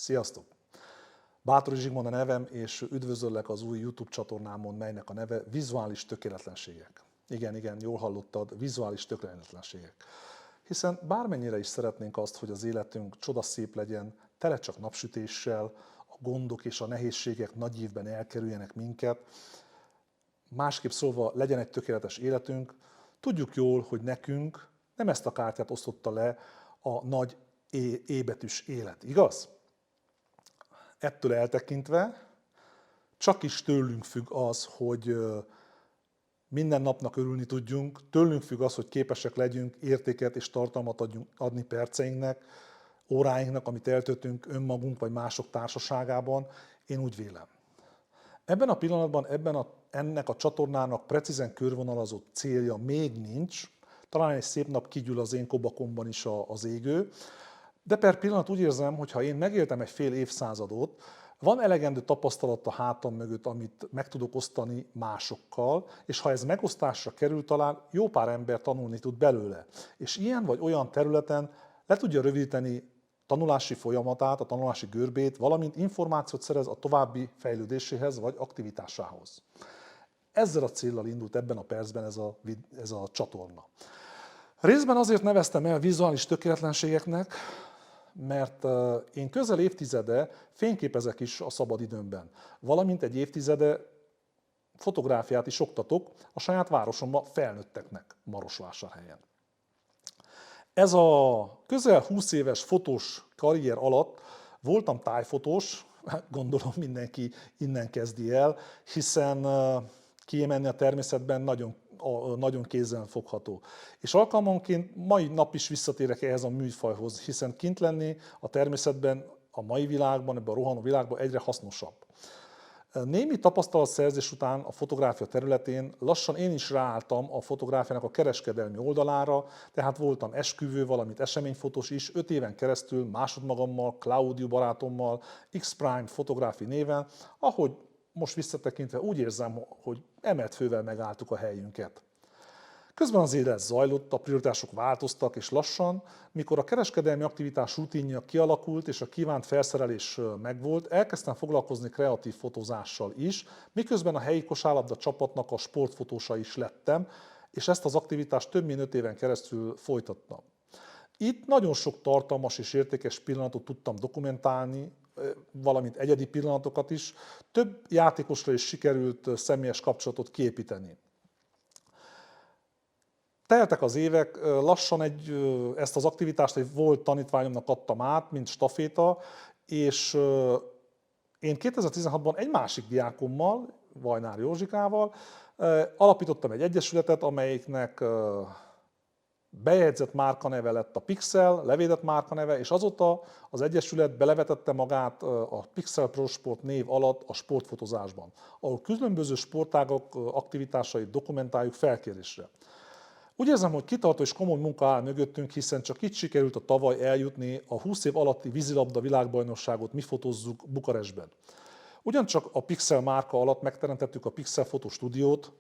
Sziasztok! Báthori Zsigmond a nevem, és üdvözöllek az új YouTube csatornámon, melynek a neve Vizuális tökéletlenségek. Igen, jól hallottad, vizuális tökéletlenségek. Hiszen bármennyire is szeretnénk azt, hogy az életünk csodaszép legyen, tele csak napsütéssel, a gondok és a nehézségek nagy évben elkerüljenek minket, másképp szólva legyen egy tökéletes életünk, tudjuk jól, hogy nekünk nem ezt a kártyát osztotta le a nagy E betűs élet, igaz? Ettől eltekintve csak is tőlünk függ az, hogy minden napnak örülni tudjunk, tőlünk függ az, hogy képesek legyünk értéket és tartalmat adni perceinknek, óráinknak, amit eltöltünk önmagunk vagy mások társaságában, én úgy vélem. Ebben a pillanatban ennek a csatornának precízen körvonalazott célja még nincs, talán egy szép nap kigyűl az én kobakomban is az égő, de per pillanat úgy érzem, hogy ha én megéltem egy fél évszázadot, van elegendő tapasztalat a hátam mögött, amit meg tudok osztani másokkal, és ha ez megosztásra kerül, talán jó pár ember tanulni tud belőle. És ilyen vagy olyan területen le tudja rövidíteni tanulási folyamatát, a tanulási görbét, valamint információt szerez a további fejlődéséhez vagy aktivitásához. Ezzel a céllal indult ebben a percben ez a csatorna. Részben azért neveztem el vizuális tökéletlenségeknek, mert én közel évtizede fényképezek is a szabadidőmben, valamint egy évtizede fotográfiát is oktatok a saját városomban felnőtteknek Marosvásárhelyen. Ez a közel 20 éves fotós karrier alatt voltam tájfotós, gondolom mindenki innen kezdi el, hiszen kimenni a természetben nagyon kézzelfogható. És alkalmanként mai nap is visszatérek ehhez a műfajhoz, hiszen kint lenni a természetben, a mai világban, ebben a rohanó világban egyre hasznosabb. Némi tapasztalatszerzés után a fotográfia területén lassan én is ráálltam a fotográfiának a kereskedelmi oldalára, tehát voltam esküvő, valamint eseményfotós is, 5 éven keresztül másodmagammal, Claudio barátommal, X-Prime Photography néven, ahogy most visszatekintve úgy érzem, hogy emelt fővel megálltuk a helyünket. Közben az élet zajlott, a prioritások változtak, és lassan, mikor a kereskedelmi aktivitás rutinja kialakult és a kívánt felszerelés megvolt, elkezdtem foglalkozni kreatív fotózással is, miközben a helyi kosárlabda csapatnak a sportfotósa is lettem, és ezt az aktivitást több mint 5 éven keresztül folytattam. Itt nagyon sok tartalmas és értékes pillanatot tudtam dokumentálni, valamint egyedi pillanatokat is, több játékosra is sikerült személyes kapcsolatot kiépíteni. Teltek az évek, lassan ezt az aktivitást egy volt tanítványomnak adtam át, mint staféta, és én 2016-ban egy másik diákommal, Vajnár Józsikával alapítottam egy egyesületet, amelyiknek bejegyzett márkaneve lett a Pixel, levédett márkaneve, és azóta az egyesület belevetette magát a Pixel Pro Sport név alatt a sportfotózásban, ahol különböző sportágak aktivitásait dokumentáljuk felkérésre. Úgy érzem, hogy kitartó és komoly munka áll mögöttünk, hiszen csak itt sikerült a tavaly eljutni a 20 év alatti vízilabda világbajnokságot mi fotózzuk Bukarestben. Ugyancsak a Pixel márka alatt megteremtettük a Pixel Fotostúdiót,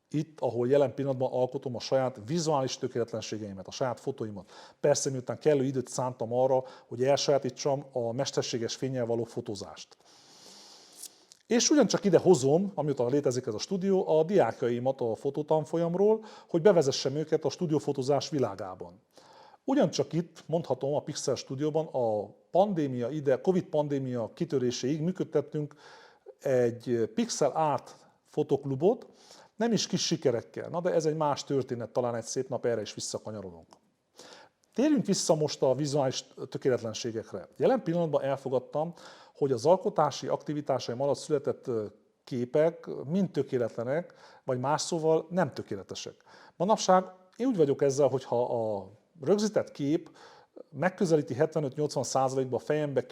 itt, ahol jelen pillanatban alkotom a saját vizuális tökéletlenségeimet, a saját fotóimat. Persze, miután kellő időt szántam arra, hogy elsajátítsam a mesterséges fénnyel való fotózást. És ugyancsak ide hozom, amióta létezik ez a stúdió, a diákjaimat a fotótanfolyamról, hogy bevezessem őket a stúdiófotózás világában. Ugyancsak itt, mondhatom, a Pixel stúdióban a Covid pandémia kitöréséig működtettünk egy Pixel Art fotoklubot, nem is kis sikerekkel, na de ez egy más történet, talán egy szép nap erre is visszakanyarodunk. Térjünk vissza most a vizuális tökéletlenségekre. Jelen pillanatban elfogadtam, hogy az alkotási aktivitásaim alatt született képek mind tökéletlenek, vagy más szóval nem tökéletesek. Manapság én úgy vagyok ezzel, hogy ha a rögzített kép megközelíti 75-80%-ba a fejembe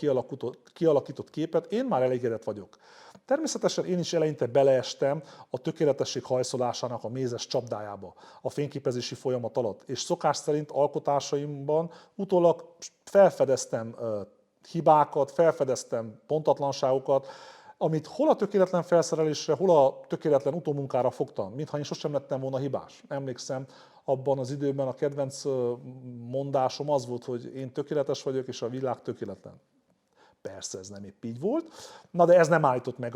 kialakított képet, én már elégedett vagyok. Természetesen én is eleinte beleestem a tökéletesség hajszolásának a mézes csapdájába a fényképezési folyamat alatt, és szokás szerint alkotásaimban utólag felfedeztem hibákat, felfedeztem pontatlanságokat, amit hol a tökéletlen felszerelésre, hol a tökéletlen utómunkára fogtam, mintha én sosem lettem volna hibás. Emlékszem, abban az időben a kedvenc mondásom az volt, hogy én tökéletes vagyok, és a világ tökéletlen. Persze ez nem épp így volt, na de ez nem állított meg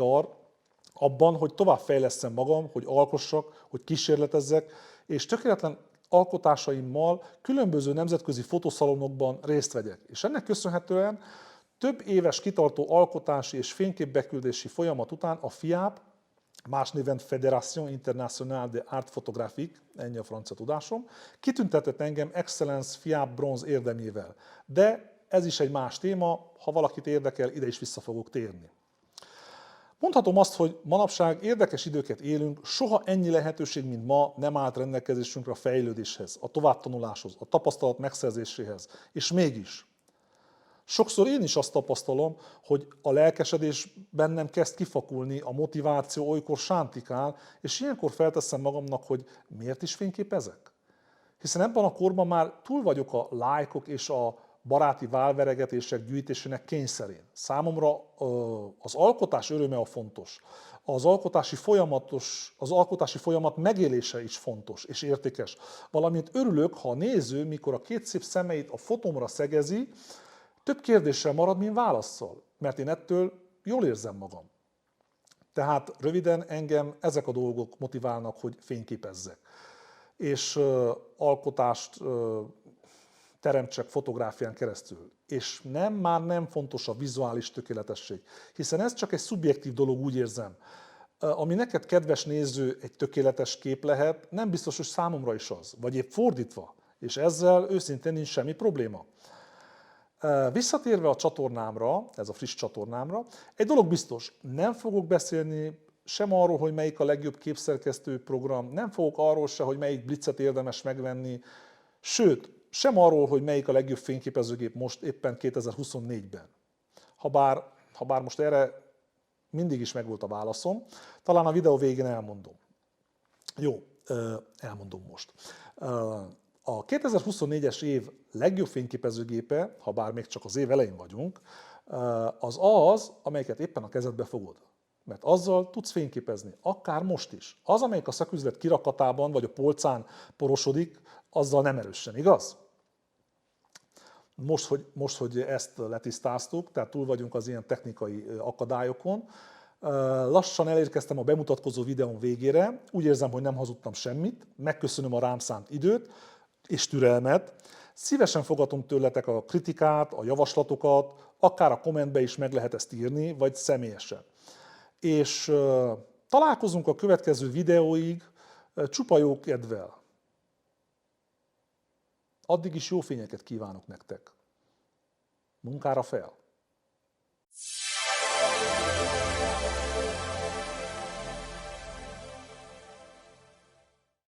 abban, hogy tovább fejlesszem magam, hogy alkossak, hogy kísérletezzek, és tökéletlen alkotásaimmal különböző nemzetközi fotószalonokban részt vegyek. És ennek köszönhetően több éves kitartó alkotási és fényképbeküldési folyamat után a FIAP, más néven Fédération Internationale de Art Photographique, ennyi a francia tudásom, kitüntetett engem Excellence FIAP bronz érdemével. De ez is egy más téma, ha valakit érdekel, ide is vissza fogok térni. Mondhatom azt, hogy manapság érdekes időket élünk, soha ennyi lehetőség, mint ma nem állt rendelkezésünkre a fejlődéshez, a továbbtanuláshoz, a tapasztalat megszerzéséhez. És mégis. Sokszor én is azt tapasztalom, hogy a lelkesedés bennem kezd kifakulni, a motiváció olykor sántikál, és ilyenkor felteszem magamnak, hogy miért is fényképezek? Hiszen ebben a korban már túl vagyok a lájkok és a baráti válveregetések gyűjtésének kényszerén. Számomra az alkotás öröme a fontos. Az alkotási folyamat megélése is fontos és értékes. Valamint örülök, ha a néző, mikor a két szép szemeit a fotómra szegezi, több kérdéssel marad, mint válasszal, mert én ettől jól érzem magam. Tehát röviden engem ezek a dolgok motiválnak, hogy fényképezzek. És alkotást teremtsek fotográfián keresztül. És már nem fontos a vizuális tökéletesség, hiszen ez csak egy szubjektív dolog, úgy érzem. Ami neked, kedves néző, egy tökéletes kép lehet, nem biztos, hogy számomra is az, vagy épp fordítva, és ezzel őszintén nincs semmi probléma. Visszatérve a csatornámra, ez a friss csatornámra, egy dolog biztos, nem fogok beszélni sem arról, hogy melyik a legjobb képszerkesztő program, nem fogok arról se, hogy melyik blitzet érdemes megvenni, sőt, sem arról, hogy melyik a legjobb fényképezőgép most éppen 2024-ben. Habár most erre mindig is megvolt a válaszom, talán a videó végén elmondom. Jó, elmondom most. A 2024-es év legjobb fényképezőgépe, ha bár még csak az év elején vagyunk, az, amelyiket éppen a kezedbe fogod. Mert azzal tudsz fényképezni, akár most is. Az, amelyik a szaküzlet kirakatában vagy a polcán porosodik, azzal nem erősen, igaz? Most, hogy ezt letisztáztuk, tehát túl vagyunk az ilyen technikai akadályokon, lassan elérkeztem a bemutatkozó videón végére, úgy érzem, hogy nem hazudtam semmit, megköszönöm a rám szánt időt és türelmet, szívesen fogadom tőletek a kritikát, a javaslatokat, akár a kommentbe is meg lehet ezt írni, vagy személyesen. És találkozunk a következő videóig csupa jó kedvel. Addig is jó fényeket kívánok nektek. Munkára fel!